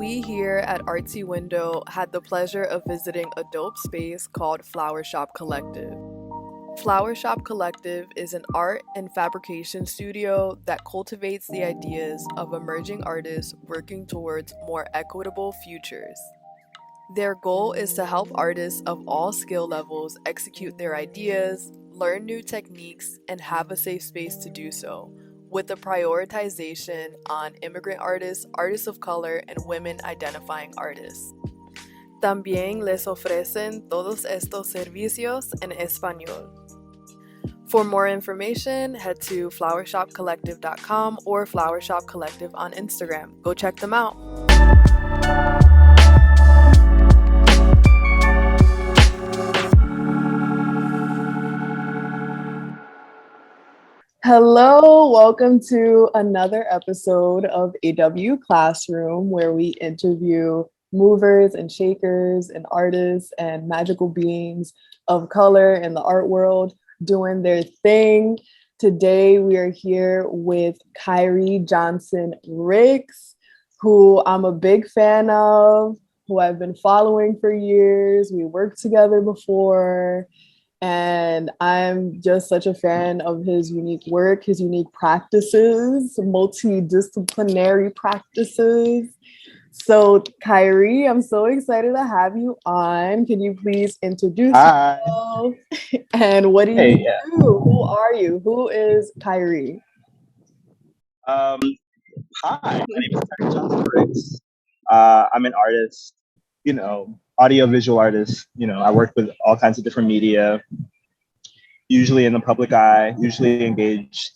We here at Artsy Window had the pleasure of visiting a dope space called Flower Shop Collective. Flower Shop Collective is an art and fabrication studio that cultivates the ideas of emerging artists working towards more equitable futures. Their goal is to help artists of all skill levels execute their ideas, learn new techniques, and have a safe space to do so, with a prioritization on immigrant artists, artists of color, and women identifying artists. También les ofrecen todos estos servicios en español. For more information, head to flowershopcollective.com or Flower Shop Collective on Instagram. Go check them out. Hello, welcome to another episode of AW Classroom, where we interview movers and shakers and artists and magical beings of color in the art world doing their thing. Today we are here with Khari Johnson Ricks, who I'm a big fan of, who I've been following for years. We worked together before. And I'm just such a fan of his unique work, his unique practices, multidisciplinary practices. So, Khari, I'm so excited to have you on. Can you please introduce yourself? And what do you do? Who are you? Who is Khari? Hi, my name is Khari Johnson Ricks. I'm an artist, audiovisual artist. I work with all kinds of different media, usually in the public eye, usually engaged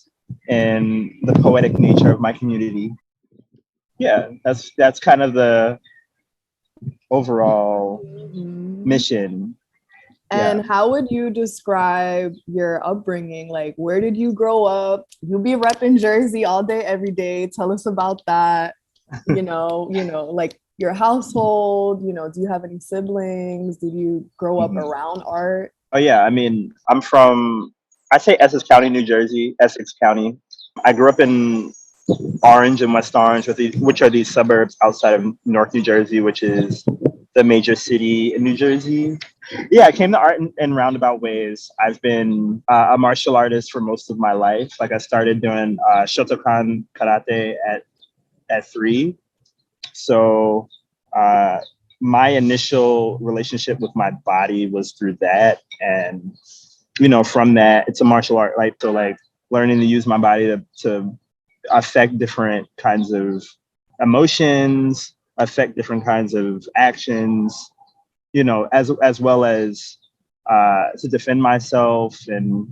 in the poetic nature of my community. Yeah, that's kind of the overall mission. And how would you describe your upbringing? Like, where did you grow up? You be repping Jersey all day, every day. Tell us about that. Like your household, do you have any siblings? Did you grow up around art? Oh yeah, I mean, I'm from, I say Essex County, New Jersey, Essex County. I grew up in Orange and West Orange, which are these suburbs outside of North New Jersey, which is the major city in New Jersey. Yeah, I came to art in roundabout ways. I've been a martial artist for most of my life. Like I started doing Shotokan karate at 3. So my initial relationship with my body was through that. And, from that, it's a martial art, like learning to use my body to affect different kinds of emotions, affect different kinds of actions, as well as to defend myself and,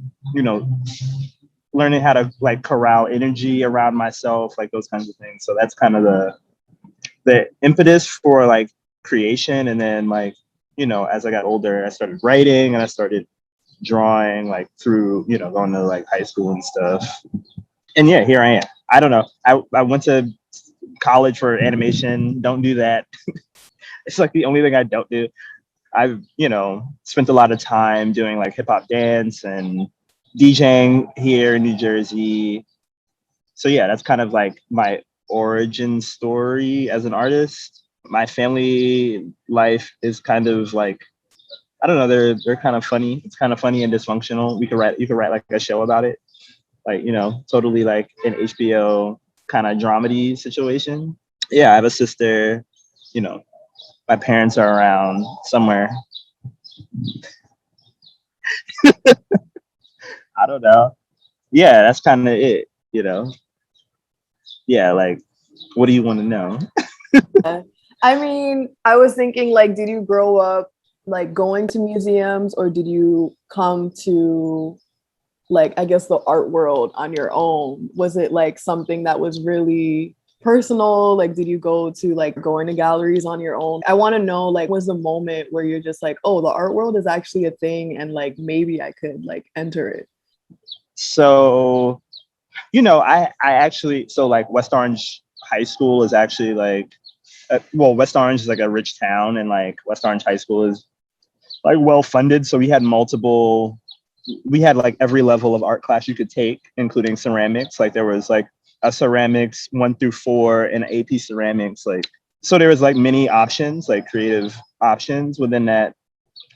learning how to like corral energy around myself, like those kinds of things. So that's kind of the impetus for like creation. And then like, as I got older, I started writing and I started drawing like through, going to like high school and stuff. And yeah, here I am. I don't know. I went to college for animation. Don't do that. It's like the only thing I don't do. I've, spent a lot of time doing like hip hop dance and DJing here in New Jersey. So yeah, that's kind of like my origin story as an artist. My family life is kind of like, I don't know, they're kind of funny. It's kind of funny and dysfunctional. You could write like a show about it. Like, totally like an HBO kind of dramedy situation. Yeah, I have a sister, my parents are around somewhere. I don't know. Yeah, that's kind of it, Yeah, like, what do you want to know? I mean, I was thinking, like, did you grow up like going to museums, or did you come to like, I guess, the art world on your own? Was it like something that was really personal? Like, did you go to like going to galleries on your own? I want to know, like, was the moment where you're just like, oh, the art world is actually a thing and like maybe I could like enter it? So, I actually, so like West Orange High School is actually like, West Orange is like a rich town, and like West Orange High School is like well funded. So we had like every level of art class you could take, including ceramics. Like there was like a ceramics 1 through 4 and AP ceramics. Like So there was like many options, like creative options within that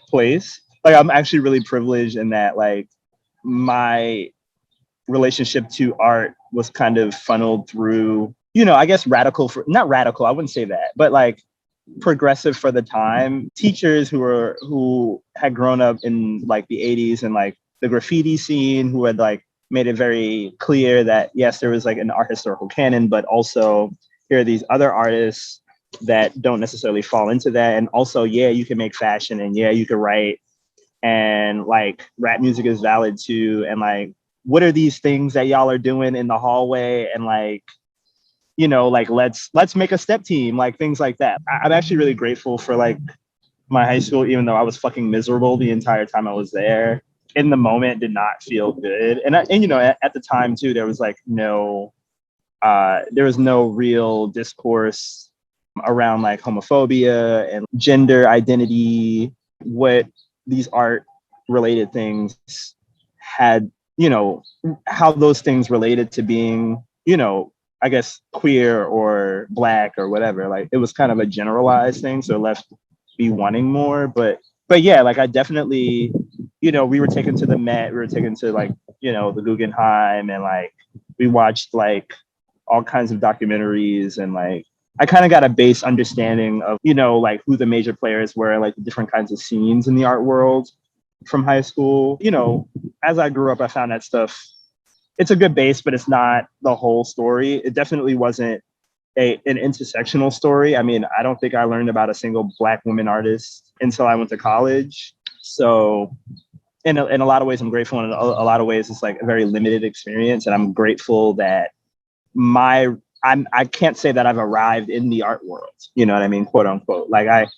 place. Like I'm actually really privileged in that like my relationship to art was kind of funneled through, I guess radical for not radical, I wouldn't say that, but like progressive for the time teachers who had grown up in like the 80s and like the graffiti scene, who had like made it very clear that yes, there was like an art historical canon, but also here are these other artists that don't necessarily fall into that. And also, yeah, you can make fashion, and yeah, you can write, and like rap music is valid too. And like, what are these things that y'all are doing in the hallway? And like, like let's make a step team, like things like that. I'm actually really grateful for like my high school, even though I was fucking miserable the entire time I was there. In the moment, did not feel good, and at the time too, there was like there was no real discourse around like homophobia and gender identity, what these art related things had, how those things related to being, I guess queer or black or whatever. Like it was kind of a generalized thing, so it left me wanting more. But yeah, like I definitely, we were taken to the Met, we were taken to like, the Guggenheim, and like we watched like all kinds of documentaries, and like I kind of got a base understanding of, like who the major players were, like the different kinds of scenes in the art world from high school. As I grew up, I found that stuff, it's a good base, but it's not the whole story. It definitely wasn't an intersectional story. I mean, I don't think I learned about a single Black woman artist until I went to college. So in a lot of ways, I'm grateful. In a lot of ways, it's like a very limited experience. And I'm grateful that I can't say that I've arrived in the art world, you know what I mean, quote unquote. Like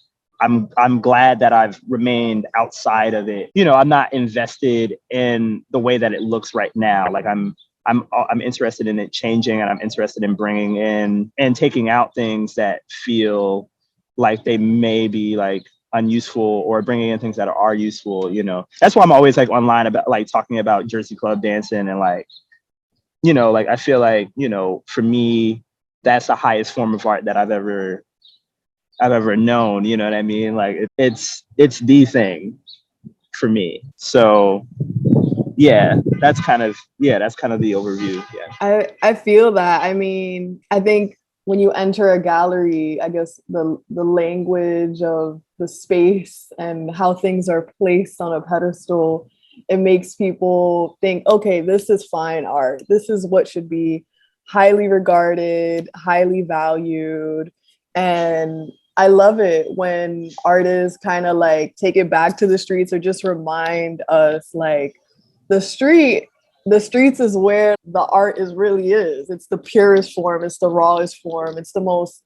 I'm glad that I've remained outside of it. I'm not invested in the way that it looks right now. Like I'm interested in it changing, and I'm interested in bringing in and taking out things that feel like they may be like unuseful, or bringing in things that are useful. That's why I'm always like online about like talking about Jersey club dancing, and like, like I feel like, for me, that's the highest form of art that I've ever known. You know what I mean? Like it's the thing for me. So yeah, that's kind of the overview. Yeah. I feel that. I mean, I think when you enter a gallery, I guess the language of the space and how things are placed on a pedestal, it makes people think, okay, this is fine art. This is what should be highly regarded, highly valued. And I love it when artists kind of like take it back to the streets, or just remind us like the streets is where the art really is. It's the purest form, it's the rawest form, it's the most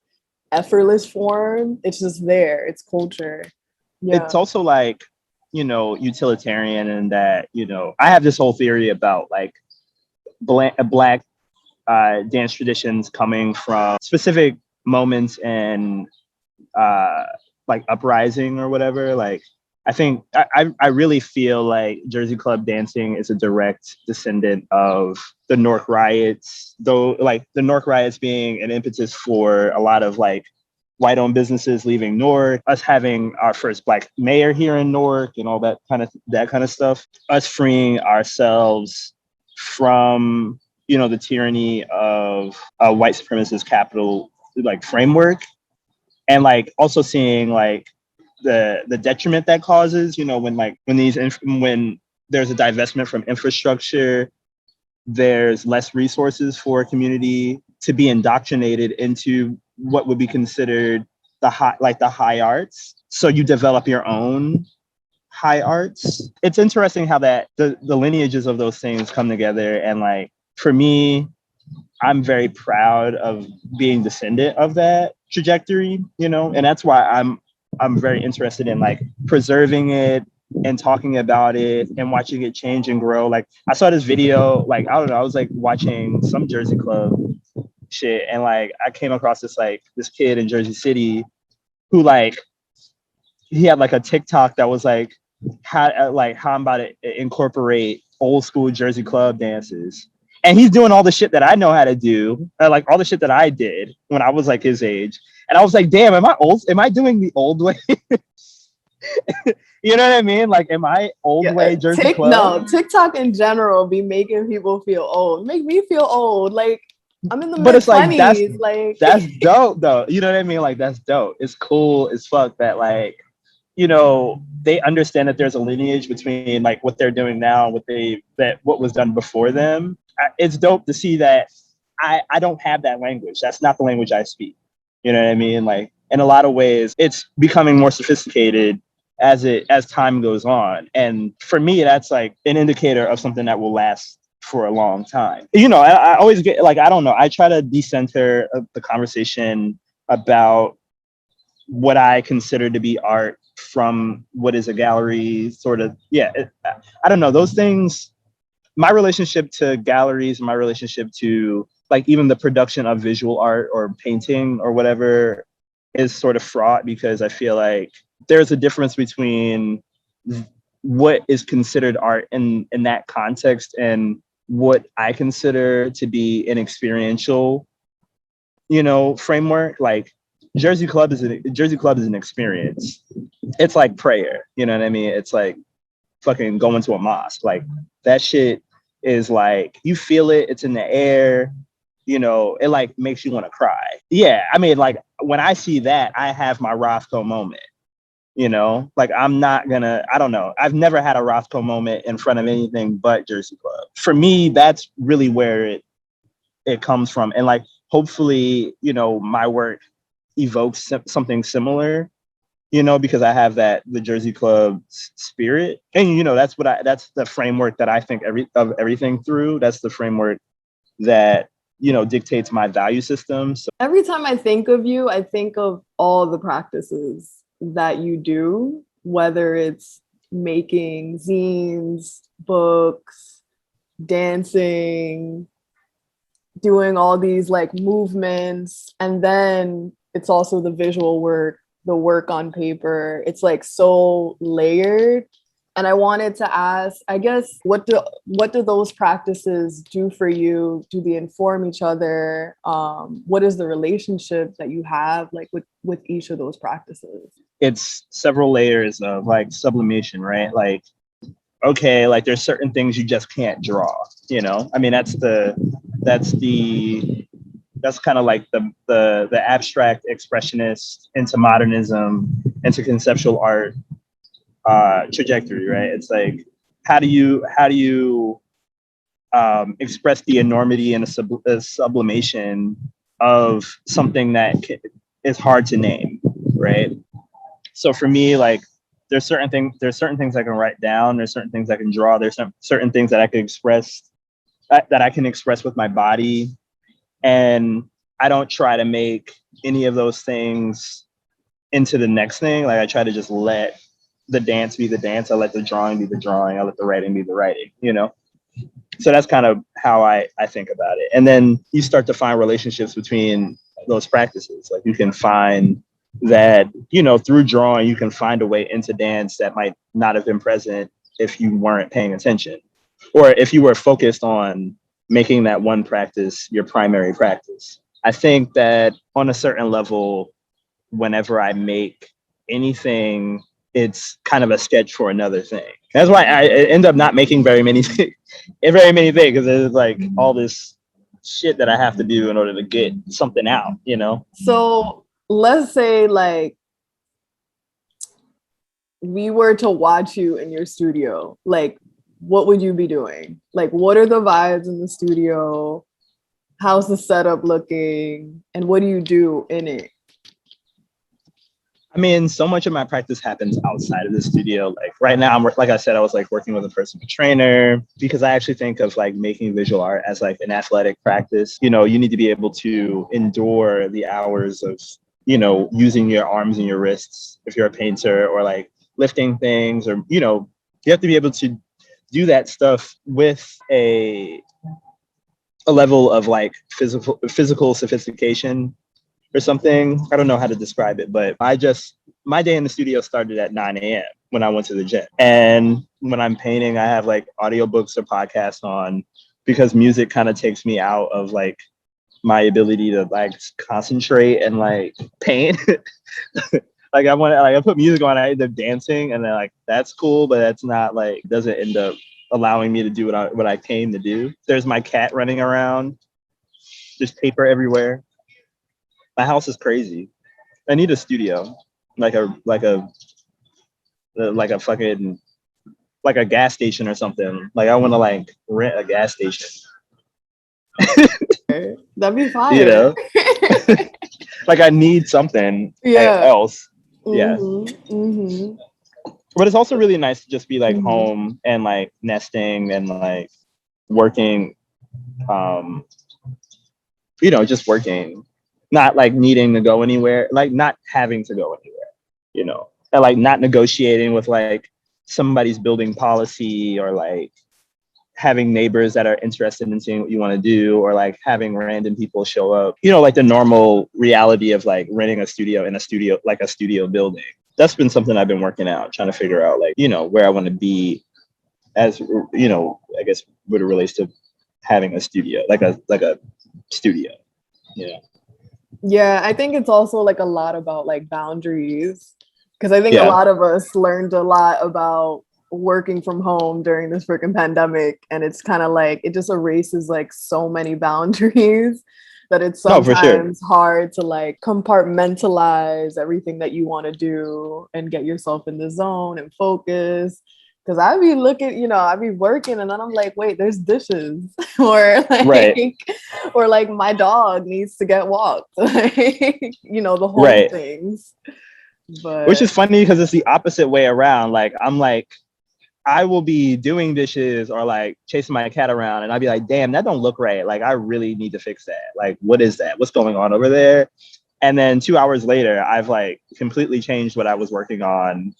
effortless form. It's just there. It's culture. Yeah. It's also like, utilitarian, in that, I have this whole theory about like black dance traditions coming from specific moments and like uprising or whatever. Like I think I really feel like Jersey club dancing is a direct descendant of the Newark riots, though, like the Newark riots being an impetus for a lot of like white-owned businesses leaving Newark, us having our first Black mayor here in Newark, and all that kind of stuff, us freeing ourselves from, the tyranny of a white supremacist capital like framework, and like also seeing like the detriment that causes, when there's a divestment from infrastructure, there's less resources for a community to be indoctrinated into what would be considered the high arts. So you develop your own high arts. It's interesting how that the lineages of those things come together. And like, for me, I'm very proud of being descendant of that trajectory, and that's why I'm very interested in like preserving it and talking about it and watching it change and grow. Like I saw this video, like, I don't know, I was like watching some Jersey club shit, and like I came across this kid in Jersey City who like he had like a TikTok that was like how I'm about to incorporate old school Jersey club dances. And he's doing all the shit that I know how to do, like all the shit that I did when I was like his age. And I was like, damn, am I old? Am I doing the old way? You know what I mean? Like, am I old way Jersey Club? No, TikTok in general be making people feel old. Make me feel old. Like, I'm in the But it's like, mid-20s. Like, that's dope though. You know what I mean? Like, that's dope. It's cool as fuck that, like, you know, they understand that there's a lineage between like what they're doing now and what was done before them. It's dope to see that I don't have that language. That's not the language I speak. You know what I mean? Like, in a lot of ways, it's becoming more sophisticated as time goes on. And for me, that's like an indicator of something that will last for a long time. You know, I always get like, I don't know, I try to decenter the conversation about what I consider to be art from what is a gallery sort of. I don't know, those things. My relationship to galleries, my relationship to like even the production of visual art or painting or whatever is sort of fraught, because I feel like there's a difference between what is considered art in that context and what I consider to be an experiential, you know, framework. Like Jersey Club is an experience. It's like prayer, you know what I mean? It's like fucking going to a mosque. Like that shit is like, you feel it, it's in the air, you know, it like makes you want to cry. Yeah, I mean, like when I see that, I have my Rothko moment, you know, like I don't know. I've never had a Rothko moment in front of anything but Jersey Club. For me, that's really where it comes from. And like, hopefully, you know, my work evokes something similar, you know, because I have the Jersey Club spirit. And, you know, that's the framework that I think of everything through. That's the framework that, you know, dictates my value system. So every time I think of you, I think of all the practices that you do, whether it's making zines, books, dancing, doing all these like movements, and then it's also the visual work, the work on paper. It's like so layered. And I wanted to ask, I guess, what do those practices do for you? Do they inform each other? What is the relationship that you have like with each of those practices? It's several layers of like sublimation, right? Like, okay, like there's certain things you just can't draw, you know? I mean, that's kind of like the abstract expressionist into modernism, into conceptual art trajectory, right? It's like, how do you express the enormity and a sublimation of something that is hard to name, right? So for me, like, there's certain things I can write down. There's certain things I can draw. There's certain things that I can express with my body. And I don't try to make any of those things into the next thing. Like I try to just let the dance be the dance. I let the drawing be the drawing. I let the writing be the writing, you know? So that's kind of how I think about it. And then you start to find relationships between those practices. Like you can find that, you know, through drawing, you can find a way into dance that might not have been present if you weren't paying attention, or if you were focused on making that one practice your primary practice. I think that on a certain level, whenever I make anything, it's kind of a sketch for another thing. That's why I end up not making very many things, because there's like all this shit that I have to do in order to get something out, you know? So let's say like we were to watch you in your studio, like what would you be doing? Like, what are the vibes in the studio? How's the setup looking? And what do you do in it? I mean, so much of my practice happens outside of the studio. Like right now, like I said, I was like working with a personal trainer, because I actually think of like making visual art as like an athletic practice. You know, you need to be able to endure the hours of, you know, using your arms and your wrists if you're a painter, or like lifting things, or, you know, you have to be able to do that stuff with a level of like physical sophistication or something. I don't know how to describe it, but my day in the studio started at 9 a.m. when I went to the gym. And when I'm painting, I have like audiobooks or podcasts on, because music kind of takes me out of like my ability to like concentrate and like paint. Like I put music on, I end up dancing, and then like that's cool, but that's not like doesn't end up allowing me to do what I came to do. There's my cat running around, there's paper everywhere. My house is crazy. I need a studio, like a fucking like a gas station or something. Like I want to like rent a gas station. That'd be fire. You know, like I need something else. Yeah. Mm-hmm. But it's also really nice to just be like home and like nesting and like working, you know, just working, not like needing to go anywhere, like not having to go anywhere, you know, and like not negotiating with like somebody's building policy or like having neighbors that are interested in seeing what you want to do, or like having random people show up, you know, like the normal reality of like renting a studio in a studio, like a studio building. That's been something I've been working out, trying to figure out like, you know, where I want to be as, you know, I guess what it relates to having a studio, like a studio. Yeah. Yeah, I think it's also like a lot about like boundaries, because I think a lot of us learned a lot about working from home during this freaking pandemic, and it's kind of like it just erases like so many boundaries that it's sometimes hard to like compartmentalize everything that you want to do and get yourself in the zone and focus. Because I be looking, you know, I be working and then I'm like, wait, there's dishes, or like, or like my dog needs to get walked, like, you know, the whole things. But which is funny because it's the opposite way around. Like I'm like, I will be doing dishes or like chasing my cat around, and I'll be like, damn, that don't look right. Like, I really need to fix that. Like, what is that? What's going on over there? And then 2 hours later, I've like completely changed what I was working on.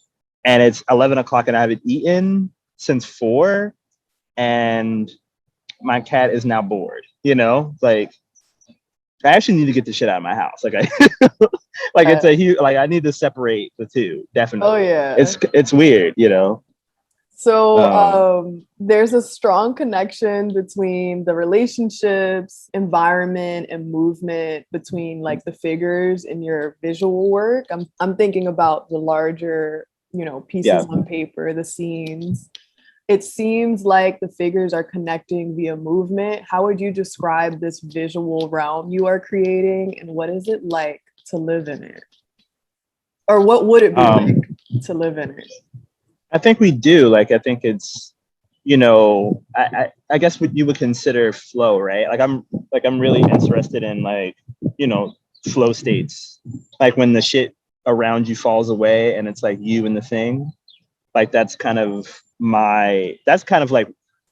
And it's 11 o'clock and I haven't eaten since 4. And my cat is now bored, you know, like I actually need to get the shit out of my house. Like like it's a huge, like I need to separate the two. Definitely. Oh yeah. It's weird, you know? So there's a strong connection between the relationships, environment, and movement between like the figures in your visual work. I'm thinking about the larger, you know, pieces on paper, the scenes. It seems like the figures are connecting via movement. How would you describe this visual realm you are creating, and what is it like to live in it? Or what would it be like to live in it? I think we do. Like, I think it's, you know, I guess what you would consider flow, right? Like I'm really interested in like, you know, flow states. Like when the shit around you falls away and it's like you and the thing. Like that's kind of like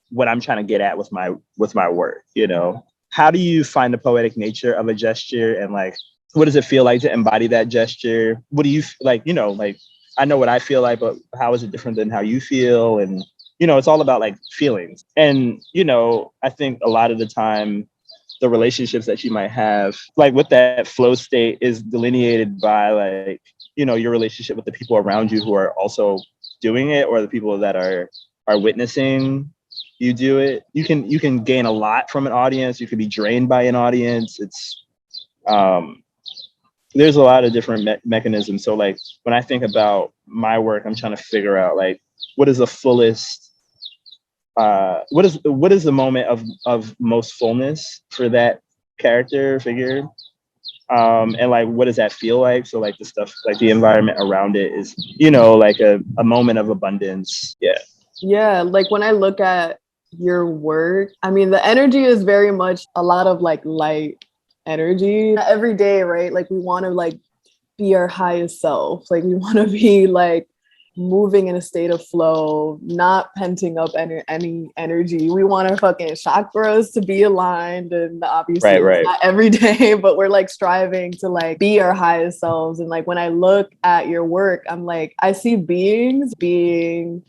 what I'm trying to get at with my work, you know? How do you find the poetic nature of a gesture, and like what does it feel like to embody that gesture? What do you like, you know, like I know what I feel like, but how is it different than how you feel? And, you know, it's all about like feelings. And, you know, I think a lot of the time, the relationships that you might have, like with that flow state, is delineated by like, you know, your relationship with the people around you who are also doing it, or the people that are witnessing you do it. You can gain a lot from an audience. You can be drained by an audience. It's, there's a lot of different mechanisms. So like when I think about my work, I'm trying to figure out like what is the fullest, what is the moment of most fullness for that character figure, and like what does that feel like? So like the stuff, like the environment around it is, you know, like a moment of abundance. Yeah, like when I look at your work, I mean the energy is very much a lot of like light energy every day, right? Like we want to like be our highest self, like we want to be like moving in a state of flow, not penting up any energy. We want our fucking chakras to be aligned, and obviously it's not every day, but we're like striving to like be our highest selves. And like when I look at your work, I'm like, I see beings being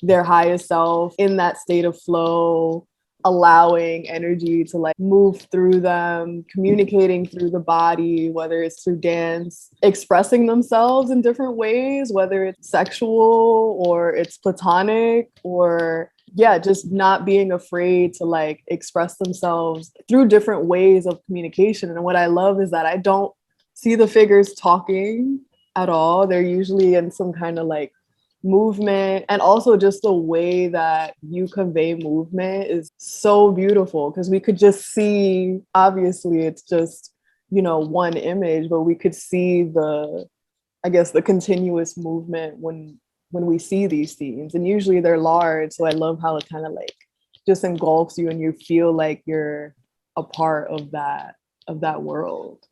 their highest self in that state of flow, allowing energy to like move through them, communicating through the body, whether it's through dance, expressing themselves in different ways, whether it's sexual or it's platonic, or yeah, just not being afraid to like express themselves through different ways of communication. And what I love is that I don't see the figures talking at all. They're usually in some kind of like movement, and also just the way that you convey movement is so beautiful because we could just see, obviously it's just, you know, one image, but we could see the, I guess, the continuous movement when we see these scenes, and usually they're large, so I love how it kind of like just engulfs you and you feel like you're a part of that world.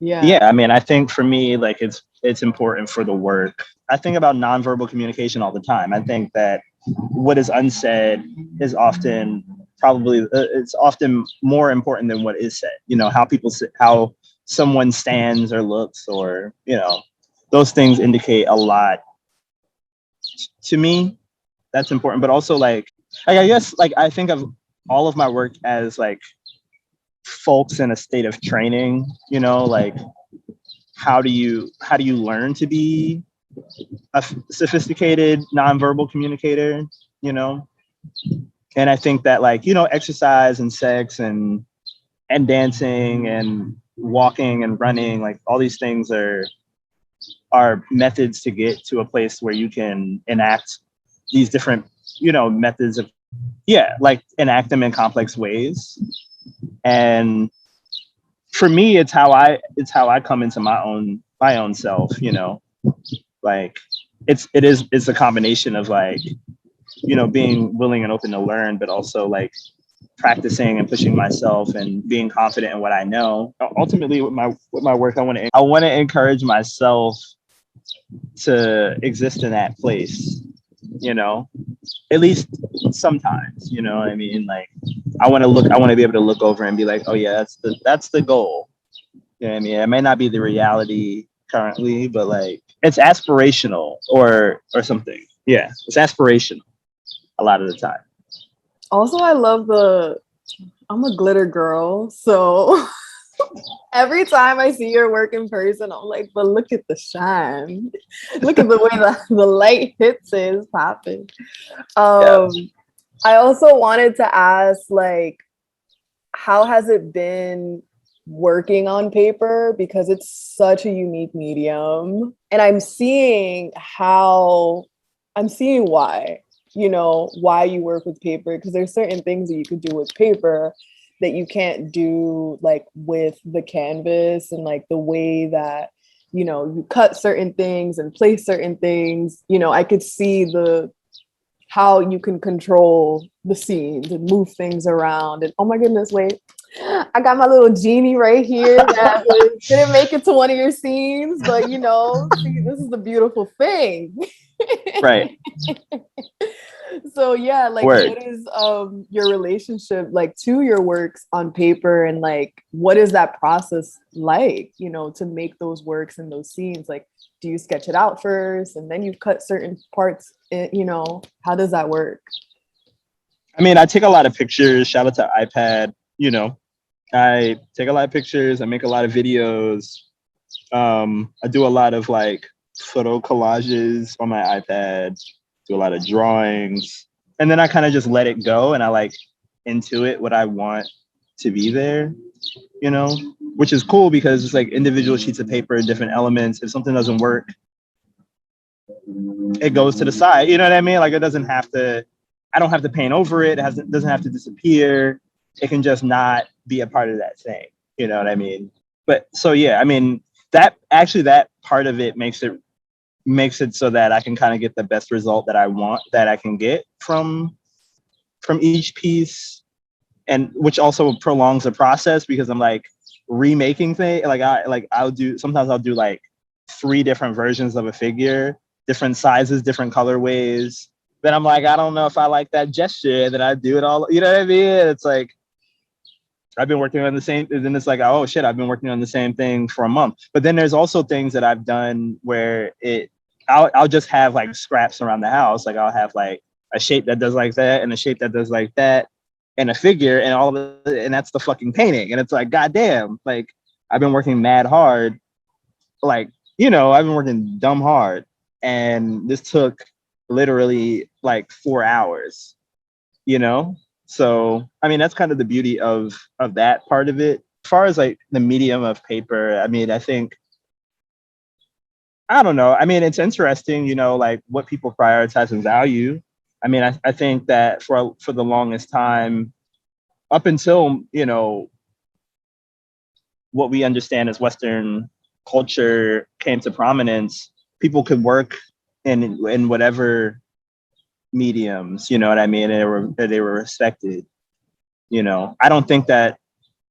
Yeah. Yeah, I mean, I think for me, like it's important for the work. I think about nonverbal communication all the time. I think that what is unsaid is often probably it's often more important than what is said. You know, how people sit, how someone stands or looks, or you know, those things indicate a lot to me. That's important, but also like I guess like I think of all of my work as like folks in a state of training. You know, like how do you learn to be a sophisticated nonverbal communicator, you know? And I think that like, you know, exercise and sex and dancing and walking and running, like all these things are methods to get to a place where you can enact these different, you know, methods of, yeah, like enact them in complex ways. And for me, it's how I come into my own self, you know. Like it's a combination of like, you know, being willing and open to learn, but also like practicing and pushing myself and being confident in what I know. Ultimately with my work, I want to encourage myself to exist in that place, you know, at least sometimes, you know what I mean? Like I want to be able to look over and be like, oh yeah, that's the goal. You know what I mean? It may not be the reality currently, but like it's aspirational or something. Yeah, it's aspirational a lot of the time. Also, I love I'm a glitter girl, so every time I see your work in person, I'm like, but look at the shine. Look at the way the light hits it, it's popping. Yeah. I also wanted to ask, like, how has it been working on paper? Because it's such a unique medium. And I'm seeing why, you know, why you work with paper. Because there's certain things that you could do with paper that you can't do like with the canvas, and like the way that, you know, you cut certain things and place certain things. You know, I could see the how you can control the scenes and move things around. And oh my goodness, wait, I got my little genie right here that didn't make it to one of your scenes, but you know, see, this is the beautiful thing. Right. So yeah, like Word. what is your relationship like to your works on paper, and like what is that process like, you know, to make those works and those scenes? Like, do you sketch it out first and then you cut certain parts in, you know, how does that work? I mean, I take a lot of pictures. Shout out to iPad. You know, I take a lot of pictures. I make a lot of videos. I do a lot of like photo collages on my iPad. Do a lot of drawings, and then I kind of just let it go, and I like intuit what I want to be there. You know, which is cool because it's like individual sheets of paper, different elements. If something doesn't work, it goes to the side. You know what I mean? Like it doesn't have to. I don't have to paint over it. Doesn't have to disappear. It can just not be a part of that thing. You know what I mean? But so yeah, I mean that part of it makes it so that I can kind of get the best result that I want that I can get from each piece, and which also prolongs the process because I'm like remaking things. I'll do like 3 different versions of a figure, different sizes, different colorways. Then I'm like, I don't know if I like that gesture. And then I do it all. You know what I mean? It's like I've been working on the same. And then it's like, oh shit, I've been working on the same thing for a month. But then there's also things that I've done where I'll just have like scraps around the house. Like I'll have like a shape that does like that and a shape that does like that and a figure and all of it, and that's the fucking painting. And it's like, goddamn, like I've been working mad hard. Like, you know, I've been working dumb hard. And this took literally like 4 hours. you know? So, I mean, that's kind of the beauty of that part of it. As far as like the medium of paper, I mean, I think, I don't know. I mean, it's interesting, you know, like what people prioritize and value. I mean, I think that for the longest time, up until, you know, what we understand as Western culture came to prominence, people could work in whatever mediums, you know what I mean? And they were respected. You know, I don't think that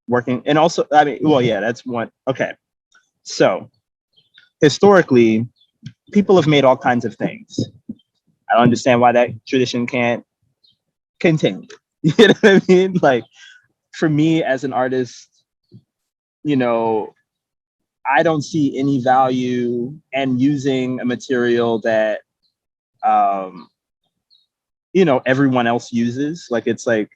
working, and also, I mean, well, yeah, that's one. Okay. So historically, people have made all kinds of things. I don't understand why that tradition can't continue. You know what I mean? Like, for me as an artist, you know, I don't see any value in using a material that, um, you know, everyone else uses. Like, it's like,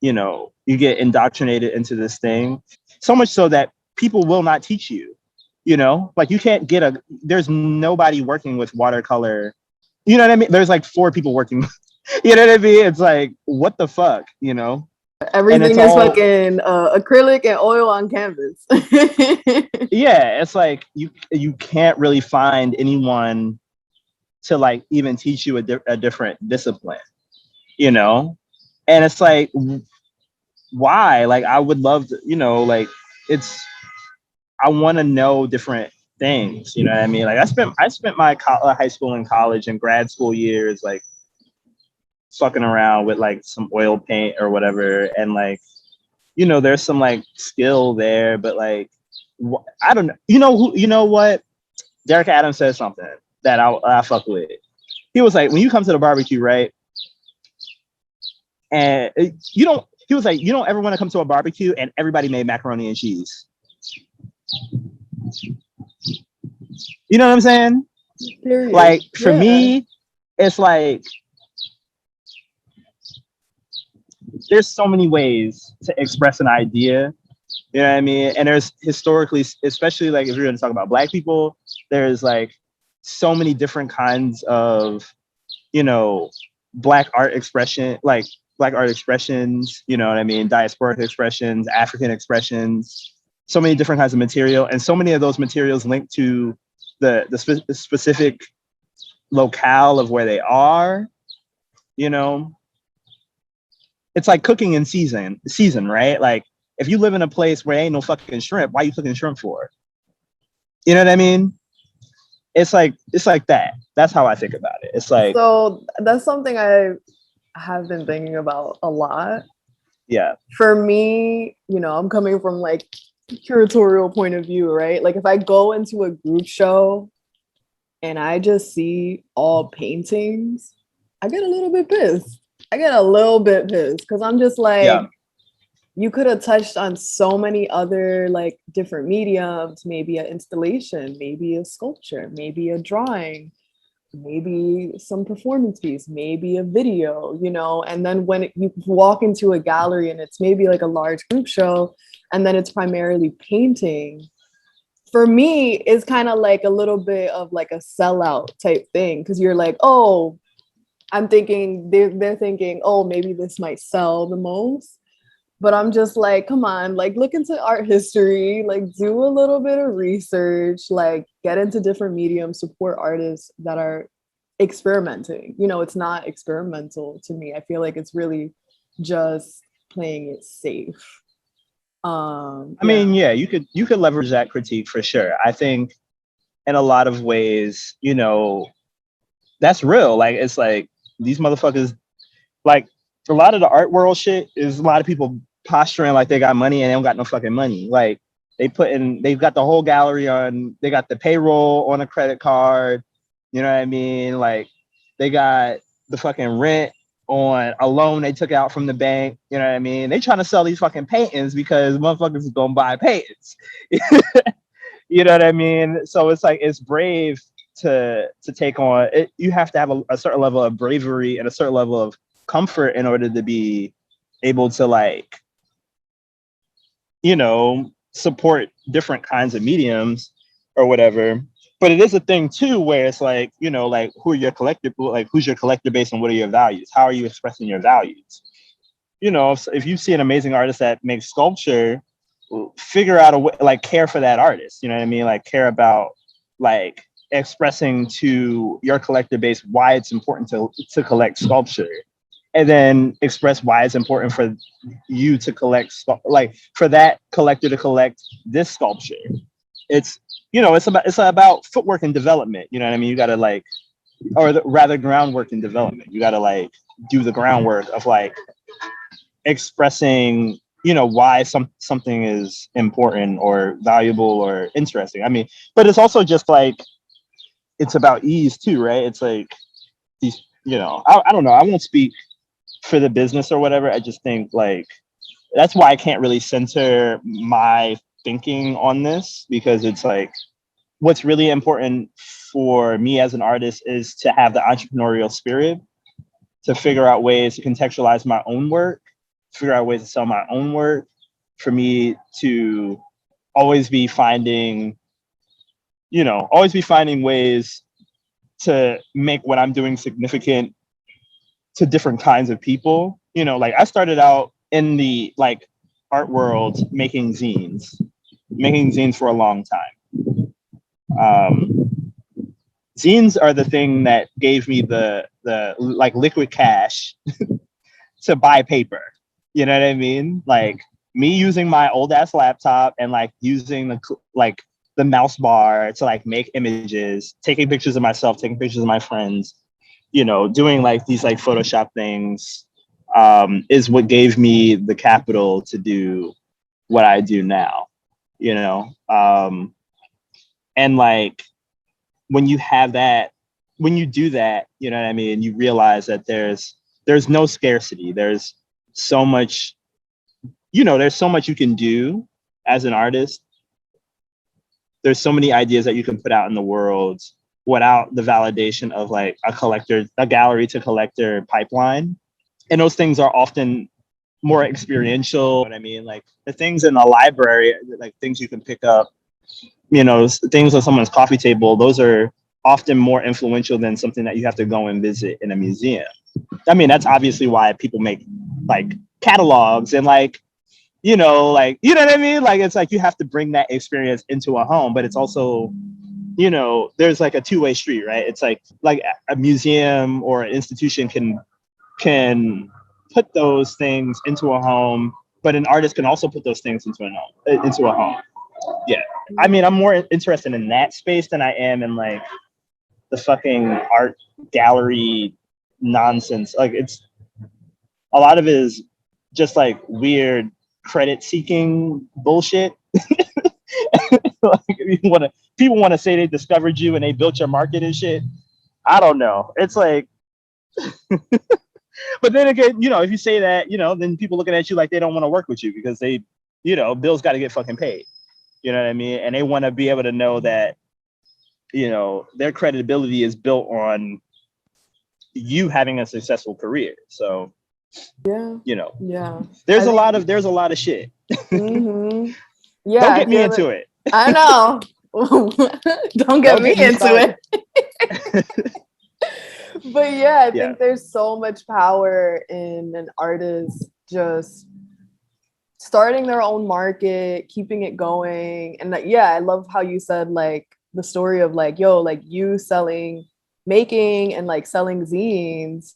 you know, you get indoctrinated into this thing so much so that people will not teach you, you know, like you can't get there's nobody working with watercolor. You know what I mean? There's like 4 people working. You know what I mean? It's like, what the fuck, you know? And it's Everything is all, fucking acrylic and oil on canvas. yeah, it's like you can't really find anyone to like even teach you a different discipline, you know? And it's like, why? Like, I would love to, you know, like, it's, I want to know different things. You know what I mean? Like, I spent my high school and college and grad school years like fucking around with like some oil paint or whatever, and like, you know, there's some like skill there, but like, I don't know. You know who? You know what? Derek Adams said something that I fuck with. He was like, when you come to the barbecue, right? And you don't. He was like, you don't ever want to come to a barbecue and everybody made macaroni and cheese. You know what I'm saying? Period. Like, for Yeah. me, it's like there's so many ways to express an idea. You know what I mean? And there's historically, especially like if you're going to talk about Black people, there's like so many different kinds of, you know, Black art expression, like Black art expressions, you know what I mean? Diasporic expressions, African expressions, so many different kinds of material. And so many of those materials link to the specific locale of where they are, you know? It's like cooking in season, right? Like, if you live in a place where ain't no fucking shrimp, why you cooking shrimp for? You know what I mean? It's like that. That's how I think about it. It's like, So that's something I have been thinking about a lot. yeah, For me, you know, I'm coming from like curatorial point of view, right? Like if I go into a group show and I just see all paintings, I get a little bit pissed. I get a little bit pissed because I'm just like, yeah, you could have touched on so many other like different mediums, maybe an installation, maybe a sculpture, maybe a drawing, maybe some performance piece, maybe a video, you know. And then when you walk into a gallery and it's maybe like a large group show and then it's primarily painting, for me it's kind of like a little bit of like a sellout type thing, because you're like, oh, I'm thinking they're thinking, oh, maybe this might sell the most. But I'm just like, come on, like look into art history, like do a little bit of research, like get into different mediums, support artists that are experimenting. You know, it's not experimental to me. I feel like it's really just playing it safe. I mean, yeah, you could leverage that critique for sure. I think in a lot of ways, you know, that's real. Like, it's like these motherfuckers, like, a lot of the art world shit is a lot of people posturing like they got money and they don't got no fucking money. Like, they've got the whole gallery on, they got the payroll on a credit card. You know what I mean? Like, they got the fucking rent on a loan they took out from the bank. You know what I mean? They trying to sell these fucking paintings because motherfuckers is gonna buy paintings. You know what I mean? So it's like, it's brave to take on it. You have to have a certain level of bravery and a certain level of comfort in order to be able to, like, you know, support different kinds of mediums or whatever. but it is a thing too where it's like, you know, like who's your collector base and what are your values? How are you expressing your values? You know, if you see an amazing artist that makes sculpture, figure out a way, like care for that artist. You know what I mean? Like care about like expressing to your collector base why it's important to collect sculpture, and then express why it's important for you to collect, like for that collector to collect this sculpture. It's, you know, it's about footwork and development. You know what I mean? You got to like, rather groundwork and development. You got to like do the groundwork of like expressing, you know, why something is important or valuable or interesting. I mean, but it's also just like, it's about ease too, right? It's like these, you know, I don't know, I won't speak for the business or whatever. I just think like that's why I can't really center my thinking on this, because it's like what's really important for me as an artist is to have the entrepreneurial spirit, to figure out ways to contextualize my own work, figure out ways to sell my own work, for me to always be finding, you know, always be finding ways to make what I'm doing significant to different kinds of people. You know, like I started out in the like art world making zines for a long time. Zines are the thing that gave me the like liquid cash to buy paper. You know what I mean? Like me using my old ass laptop and like using the mouse bar to like make images, taking pictures of myself, taking pictures of my friends, you know, doing like these like Photoshop things, is what gave me the capital to do what I do now, you know? And like, when you have that, when you do that, you know what I mean? You realize that there's no scarcity. There's so much, you know, there's so much you can do as an artist. There's so many ideas that you can put out in the world without the validation of like a gallery to collector pipeline. And those things are often more experiential. You know what I mean? Like the things in the library, like things you can pick up, you know, things on someone's coffee table, those are often more influential than something that you have to go and visit in a museum. I mean, that's obviously why people make like catalogs and like, you know what I mean? Like, it's like you have to bring that experience into a home, but it's also, you know, there's like a two-way street, right? It's like a museum or an institution can put those things into a home, but an artist can also put those things into a home. Yeah. I mean, I'm more interested in that space than I am in like the fucking art gallery nonsense. Like, it's a lot of it is just like weird credit seeking bullshit. Like, people want to say they discovered you and they built your market and shit. I don't know. It's like, but then again, you know, if you say that, you know, then people looking at you like they don't want to work with you because they, you know, bills got to get fucking paid. You know what I mean? And they want to be able to know that, you know, their credibility is built on you having a successful career. So, yeah, you know, yeah, there's a lot of shit. Mm-hmm. Yeah, Don't get me into it. I know. Don't get me into it. But yeah, I think there's so much power in an artist just starting their own market, keeping it going. And yeah, I love how you said like the story of like, yo, like you making and like selling zines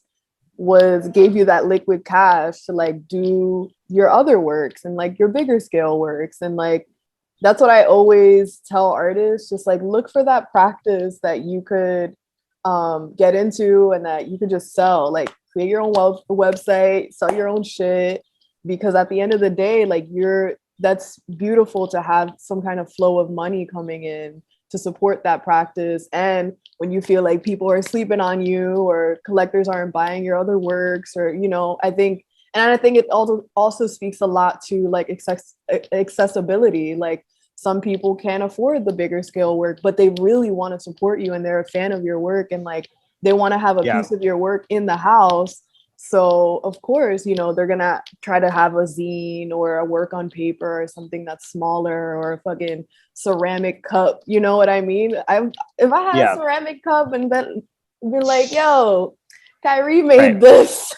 gave you that liquid cash to like do your other works and like your bigger scale works. And like that's what I always tell artists, just like look for that practice that you could get into and that you could just sell, like create your own website, sell your own shit, because at the end of the day, like that's beautiful to have some kind of flow of money coming in to support that practice. And when you feel like people are sleeping on you or collectors aren't buying your other works, or, you know, I think it also speaks a lot to like accessibility. Like some people can't afford the bigger scale work, but they really want to support you and they're a fan of your work and like they want to have a piece of your work in the house. So of course, you know, they're gonna try to have a zine or a work on paper or something that's smaller, or a fucking ceramic cup. You know what I mean? If I had a Yeah. ceramic cup and then be like, yo, Khari made Right. this,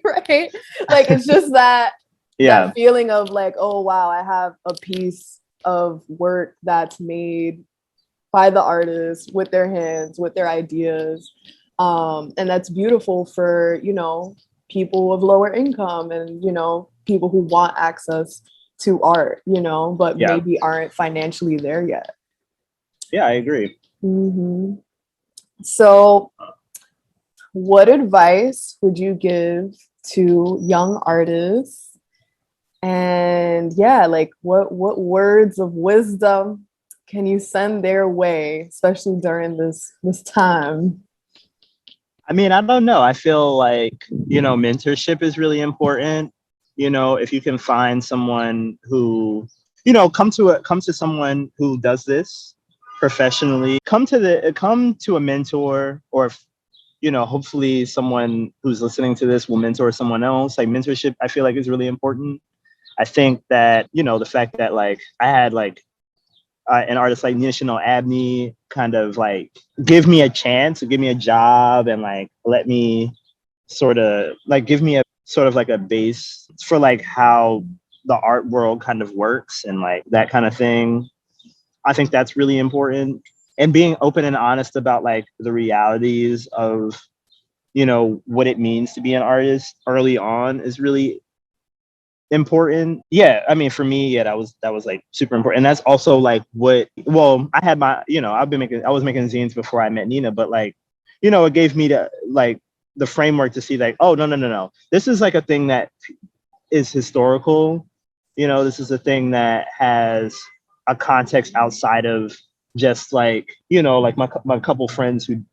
right? Like it's just that Yeah. feeling of like, oh wow, I have a piece of work that's made by the artist with their hands, with their ideas. And that's beautiful for, you know, people of lower income and, you know, people who want access to art, you know, but Yeah. maybe aren't financially there yet. Yeah, I agree. Mm-hmm. So, what advice would you give to young artists? And yeah, like what words of wisdom can you send their way, especially during this time? I mean, I don't know. I feel like, you know, mentorship is really important. You know, if you can find someone who, you know, come to someone who does this professionally, come to a mentor, or, you know, hopefully someone who's listening to this will mentor someone else. Like mentorship, I feel like is really important. I think that, you know, the fact that like I had like an artist like Nishino Abney kind of like give me a chance, give me a job, and like let me sort of like give me a sort of like a base for like how the art world kind of works and like that kind of thing. I think that's really important. And being open and honest about like the realities of, you know, what it means to be an artist early on is really important. Yeah, I mean for me, yeah, that was like super important. And that's also like what, well, I had my, you know, I was making zines before I met Nina, but like, you know, it gave me the framework to see like, oh no. This is like a thing that is historical. You know, this is a thing that has a context outside of just like, you know, like my couple friends who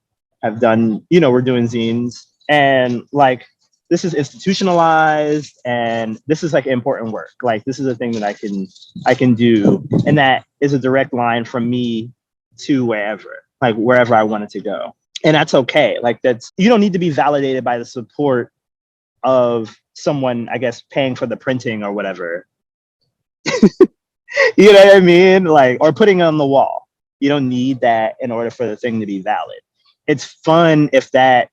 have done, you know, we're doing zines, and like this is institutionalized, and this is like important work. Like this is a thing that I can do, and that is a direct line from me to wherever I wanted to go. And that's okay. Like that's, you don't need to be validated by the support of someone, I guess, paying for the printing or whatever. You know what I mean? Like, or putting it on the wall. You don't need that in order for the thing to be valid. It's fun if that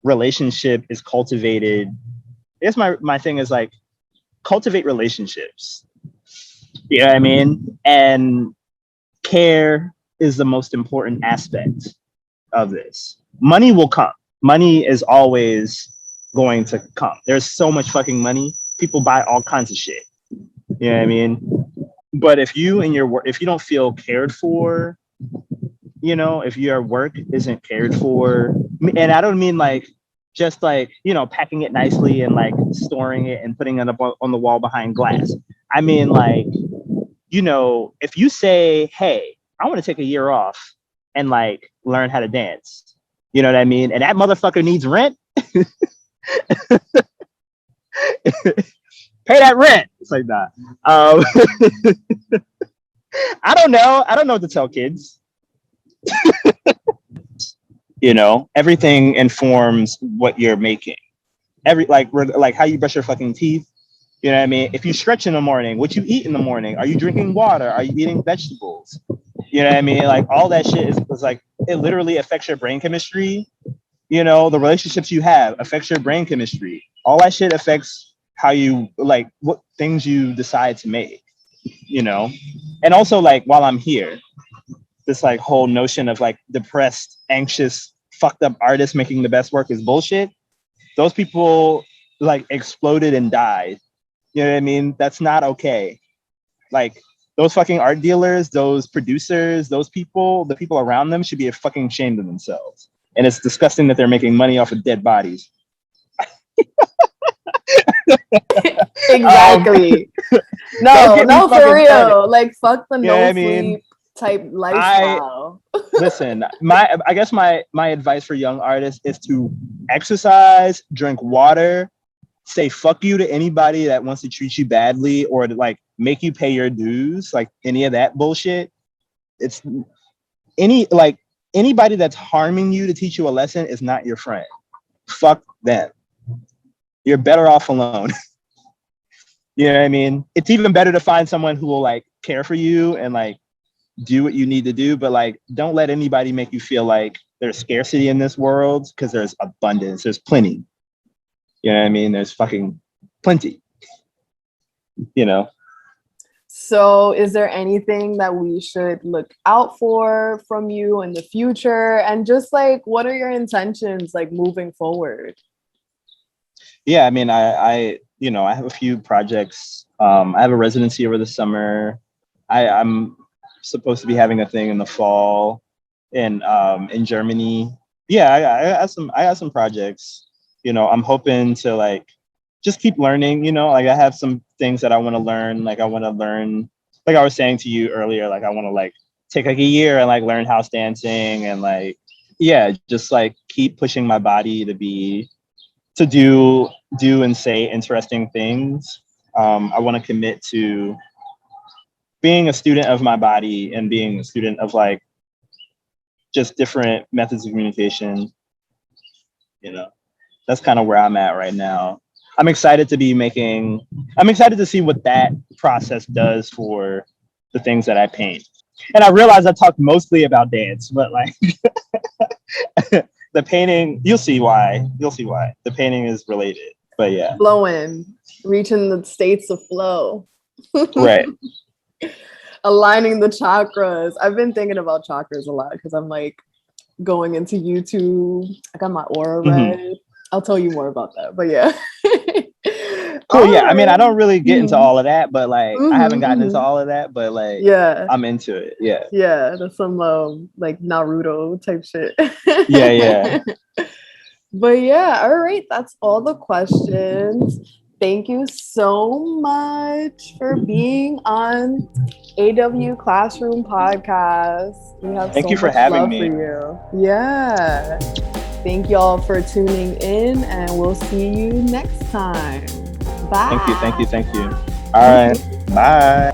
relationship is cultivated. I guess my thing is like cultivate relationships. You know what I mean? And care is the most important aspect of this. Money will come. Money is always going to come. There's so much fucking money. People buy all kinds of shit. You know what I mean? But if you and your work, if you don't feel cared for, you know, if your work isn't cared for, and I don't mean like just like, you know, packing it nicely and like storing it and putting it up on the wall behind glass. I mean, like, you know, if you say, hey, I want to take a year off and like learn how to dance, you know what I mean? And that motherfucker needs rent, pay that rent. It's like that. I don't know. I don't know what to tell kids. You know, everything informs what you're making. Like how you brush your fucking teeth. You know what I mean? If you stretch in the morning, what you eat in the morning? Are you drinking water? Are you eating vegetables? You know what I mean? Like all that shit is like, it literally affects your brain chemistry. You know, the relationships you have affects your brain chemistry. All that shit affects how you like what things you decide to make. You know, and also like while I'm here, this like whole notion of like depressed, anxious, fucked up artists making the best work is bullshit. Those people like exploded and died. You know what I mean? That's not okay. Like those fucking art dealers, those producers, those people, the people around them should be fucking ashamed of themselves. And it's disgusting that they're making money off of dead bodies. Exactly. Don't No, get me no, for fucking started. real. Like fuck the You know what no I mean? sleep type I lifestyle. listen, I guess my advice for young artists is to exercise, drink water, say fuck you to anybody that wants to treat you badly or to like make you pay your dues, like any of that bullshit. It's any like anybody that's harming you to teach you a lesson is not your friend. Fuck them. you're better off alone. You know what I mean? It's even better to find someone who will like care for you and like do what you need to do, but like don't let anybody make you feel like there's scarcity in this world, because there's abundance, there's plenty. You know what I mean? There's fucking plenty. You know? So is there anything that we should look out for from you in the future? And just like, what are your intentions like moving forward? Yeah, I mean, I you know, I have a few projects. I have a residency over the summer. I'm supposed to be having a thing in the fall in Germany. Yeah, I got some projects. You know, I'm hoping to like just keep learning, you know, like I have some things that I want to learn. Like I want to learn, like I was saying to you earlier, like I want to like take like a year and like learn house dancing and like, yeah, just like keep pushing my body to be, to do and say interesting things. I want to commit to being a student of my body and being a student of like just different methods of communication. You know, that's kind of where I'm at right now. I'm excited to see what that process does for the things that I paint. And I realize I talked mostly about dance, but like the painting, you'll see why. The painting is related, but yeah. Flowing, reaching the states of flow. Right. Aligning the chakras. I've been thinking about chakras a lot because I'm like going into YouTube. I got my aura read. I'll tell you more about that, but yeah. Cool. Yeah, I mean, I don't really get into all of that, but like I haven't gotten into all of that, but like yeah, I'm into it. Yeah. Yeah, that's some like Naruto type shit. Yeah. But yeah, all right, that's all the questions. Thank you so much for being on AW Classroom Podcast. We have Thank so you for much having love me. for you. Yeah. Thank y'all for tuning in, and we'll see you next time. Bye. Thank you. All right. Bye.